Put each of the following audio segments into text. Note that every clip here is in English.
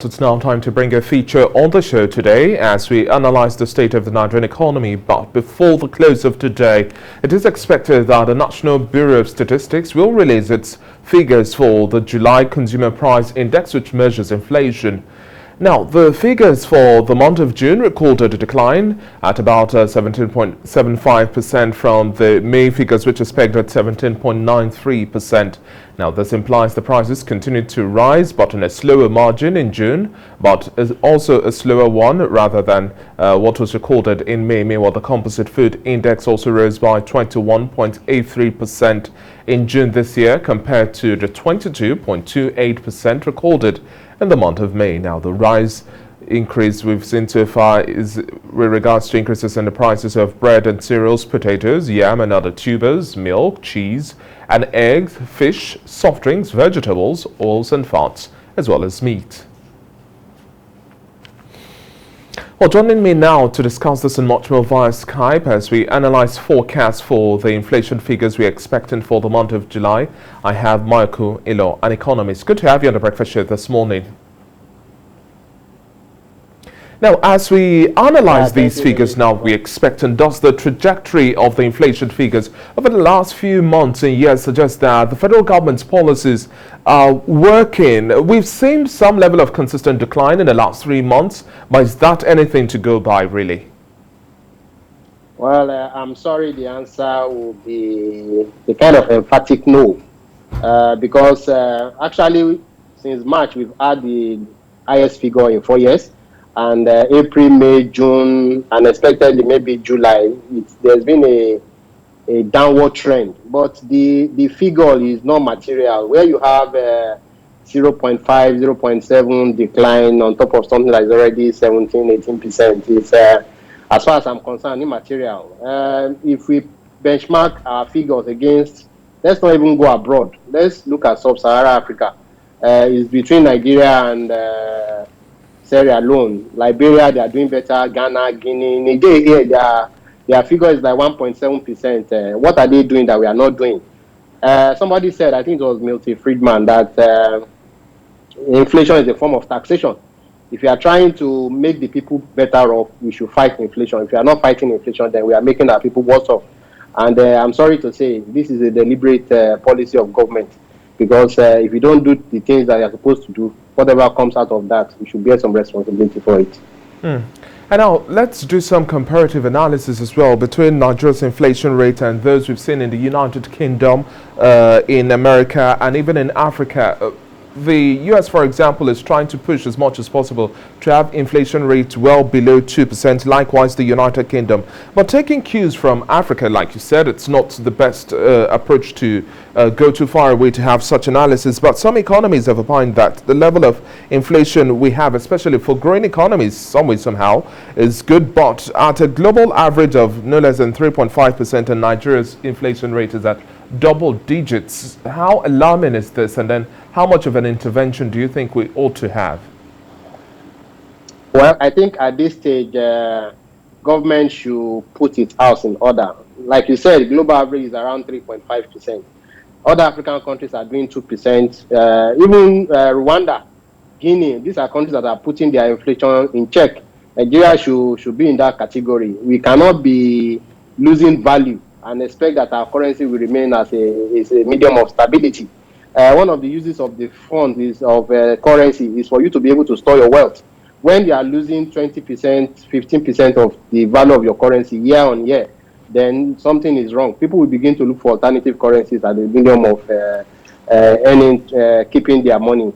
It's now time to bring a feature on the show today as we analyze the state of the Nigerian economy. But before the close of today, it is expected that the National Bureau of Statistics will release its figures for the July Consumer Price Index, which measures inflation. Now, the figures for the month of June recorded a decline at about 17.75% from the May figures, which is pegged at 17.93%. Now, this implies the prices continued to rise, but in a slower margin in June, but is also a slower one rather than what was recorded in May. Meanwhile, the Composite Food Index also rose by 21.83% in June this year, compared to the 22.28% recorded in the month of May. Now, the increase we've seen so far is with regards to increases in the prices of bread and cereals, potatoes, yam and other tubers, milk, cheese and eggs, fish, soft drinks, vegetables, oils and fats, as well as meat. Well, joining me now to discuss this and much more via Skype as we analyze forecasts for the inflation figures we're expecting for the month of July, I have Michael Ilo, an economist. Good to have you on the breakfast show this morning. Now, as we analyze these figures now, we expect, and does the trajectory of the inflation figures over the last few months and years suggest that the federal government's policies are working? We've seen some level of consistent decline in the last 3 months, but is that anything to go by, really? Well, I'm sorry, the answer will be a kind of emphatic no, because actually since March we've had the highest figure in 4 years. And April, May, June, unexpectedly maybe July, there's been a downward trend. But the figure is not material. Where you have 0.5, 0.7 decline on top of something that is already 17, 18%, it's, as far as I'm concerned, immaterial. If we benchmark our figures against, let's not even go abroad. Let's look at Sub-Saharan Africa. It's between Nigeria and Sierra Leone, Liberia, they are doing better. Ghana, Guinea, Niger, here their figure is like 1.7%. What are they doing that we are not doing? Somebody said, I think it was Milton Friedman, that inflation is a form of taxation. If you are trying to make the people better off, we should fight inflation. If you are not fighting inflation, then we are making our people worse off. And I'm sorry to say, this is a deliberate policy of government. Because if you don't do the things that you're supposed to do, whatever comes out of that, we should bear some responsibility for it. And now let's do some comparative analysis as well between Nigeria's inflation rate and those we've seen in the United Kingdom, in America, and even in Africa. The US, for example, is trying to push as much as possible to have inflation rates well below 2%, likewise the United Kingdom. But taking cues from Africa, like you said, it's not the best approach to go too far away to have such analysis. But some economies have opined that the level of inflation we have, especially for growing economies, some way, somehow, is good. But at a global average of no less than 3.5%, and Nigeria's inflation rate is at double digits. How alarming is this? And then how much of an intervention do you think we ought to have? Well, I think at this stage, government should put its house in order. Like you said, global average is around 3.5%. Other African countries are doing 2%. Even Rwanda, Guinea, these are countries that are putting their inflation in check. Nigeria should be in that category. We cannot be losing value and expect that our currency will remain as a medium of stability. One of the uses of the fund is of currency is for you to be able to store your wealth. When you are losing 20%, 15% of the value of your currency year on year, then something is wrong. People will begin to look for alternative currencies as a medium of keeping their money.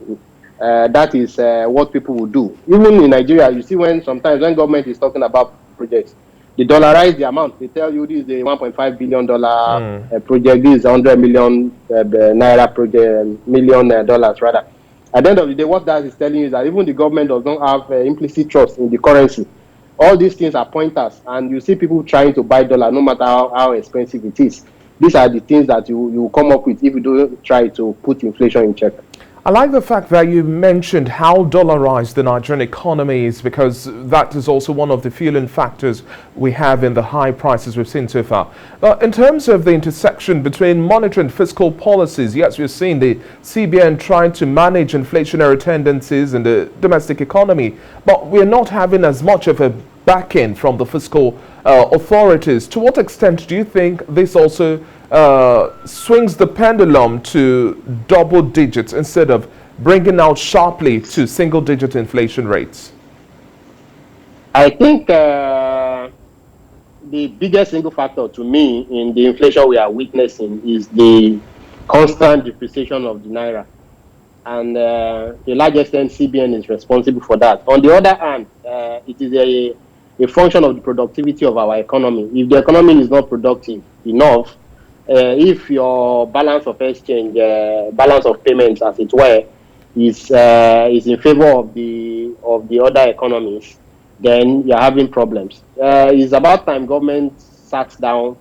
That is what people will do. Even in Nigeria, you see sometimes when government is talking about projects, they dollarize the amount. They tell you this is a $1.5 billion project. This is 100 million naira project, $1 million rather. At the end of the day, what that is telling you is that even the government does not have implicit trust in the currency. All these things are pointers, and you see people trying to buy dollar no matter how expensive it is. These are the things that you come up with if you don't try to put inflation in check. I like the fact that you mentioned how dollarized the Nigerian economy is, because that is also one of the fueling factors we have in the high prices we've seen so far. In terms of the intersection between monetary and fiscal policies, yes, we've seen the CBN trying to manage inflationary tendencies in the domestic economy, but we're not having as much of a back-end from the fiscal authorities. To what extent do you think this also swings the pendulum to double digits instead of bringing out sharply to single-digit inflation rates? I think the biggest single factor to me in the inflation we are witnessing is the constant depreciation of the naira. And to a large extent, CBN is responsible for that. On the other hand, it is a function of the productivity of our economy. If the economy is not productive enough, if your balance of exchange, balance of payments, as it were, is in favor of the other economies, then you're having problems. It's about time government sat down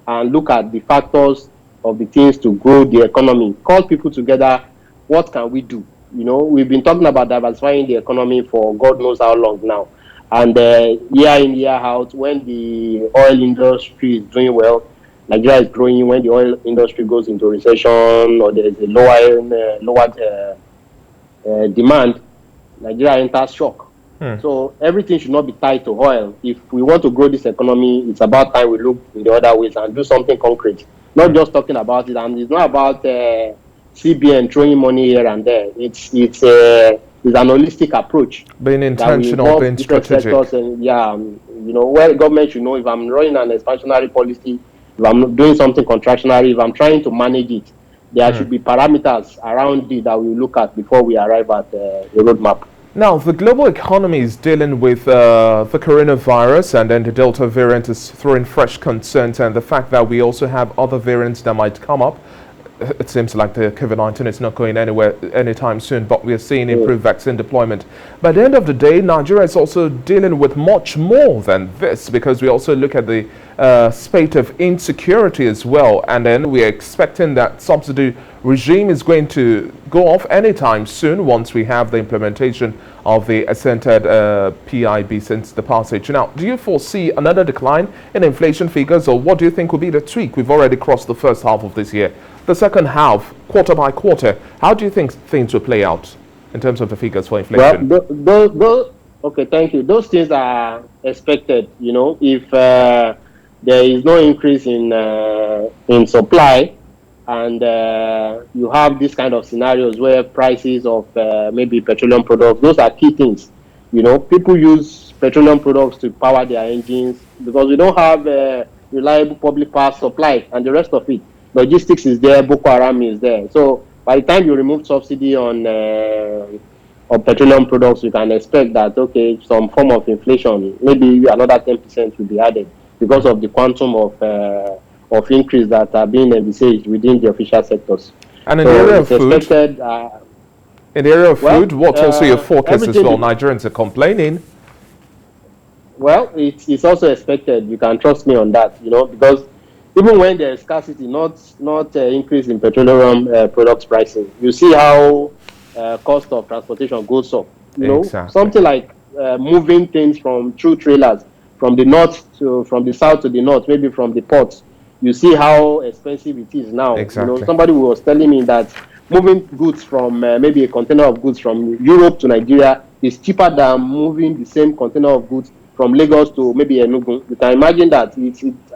and look at the factors of the things to grow the economy, call people together. What can we do? You know, we've been talking about diversifying the economy for God knows how long now. And year in, year out, when the oil industry is doing well, Nigeria is growing. When the oil industry goes into recession or there is a lower demand, Nigeria enters shock. So everything should not be tied to oil. If we want to grow this economy, it's about time we look in the other ways and do something concrete. Not just talking about it. And it's not about CBN throwing money here and there. It's an holistic approach. Being intentional, being strategic. And, you know, where government should know if I'm running an expansionary policy, if I'm doing something contractionary, if I'm trying to manage it, there should be parameters around it that we look at before we arrive at the roadmap. Now, the global economy is dealing with the coronavirus, and then the Delta variant is throwing fresh concerns, and the fact that we also have other variants that might come up. It seems like the COVID-19 is not going anywhere anytime soon, but we are seeing improved vaccine deployment. By the end of the day, Nigeria is also dealing with much more than this, because we also look at the spate of insecurity as well. And then we are expecting that subsidy regime is going to go off anytime soon once we have the implementation of the assented PIB since the passage. Now, do you foresee another decline in inflation figures, or what do you think will be the tweak? We've already crossed the first half of this year. The second half, quarter by quarter, how do you think things will play out in terms of the figures for inflation? Well, okay, thank you. Those things are expected. You know, if there is no increase in supply, and you have this kind of scenarios where prices of maybe petroleum products, those are key things. You know, people use petroleum products to power their engines because we don't have reliable public power supply and the rest of it. Logistics is there, Boko Haram is there. So by the time you remove subsidy on petroleum products, you can expect that, okay, some form of inflation, maybe another 10% will be added because of the quantum of increase that are being envisaged within the official sectors. And in the area of food, in the area of food, what's also your forecast as well? Nigerians are complaining. Well, it's also expected. You can trust me on that, you know, because even when there is scarcity, not increase in petroleum products pricing, you see how cost of transportation goes up. You know, something like moving things through trailers from the south to the north, maybe from the ports. You see how expensive it is now. You know, somebody was telling me that moving goods from maybe a container of goods from Europe to Nigeria is cheaper than moving the same container of goods from Lagos to maybe Enugu. You can imagine that.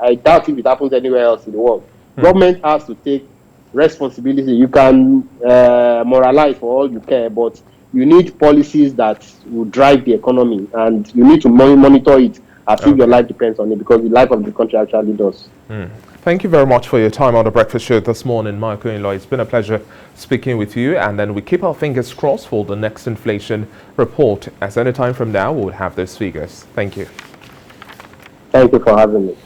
I doubt if it happens anywhere else in the world. Government has to take responsibility. You can moralize for all you care, but you need policies that will drive the economy, and you need to monitor it as if your life depends on it, because the life of the country actually does. Thank you very much for your time on the Breakfast Show this morning, Michael Inloy. It's been a pleasure speaking with you, and then we keep our fingers crossed for the next inflation report, as any time from now we'll have those figures. Thank you. Thank you for having me.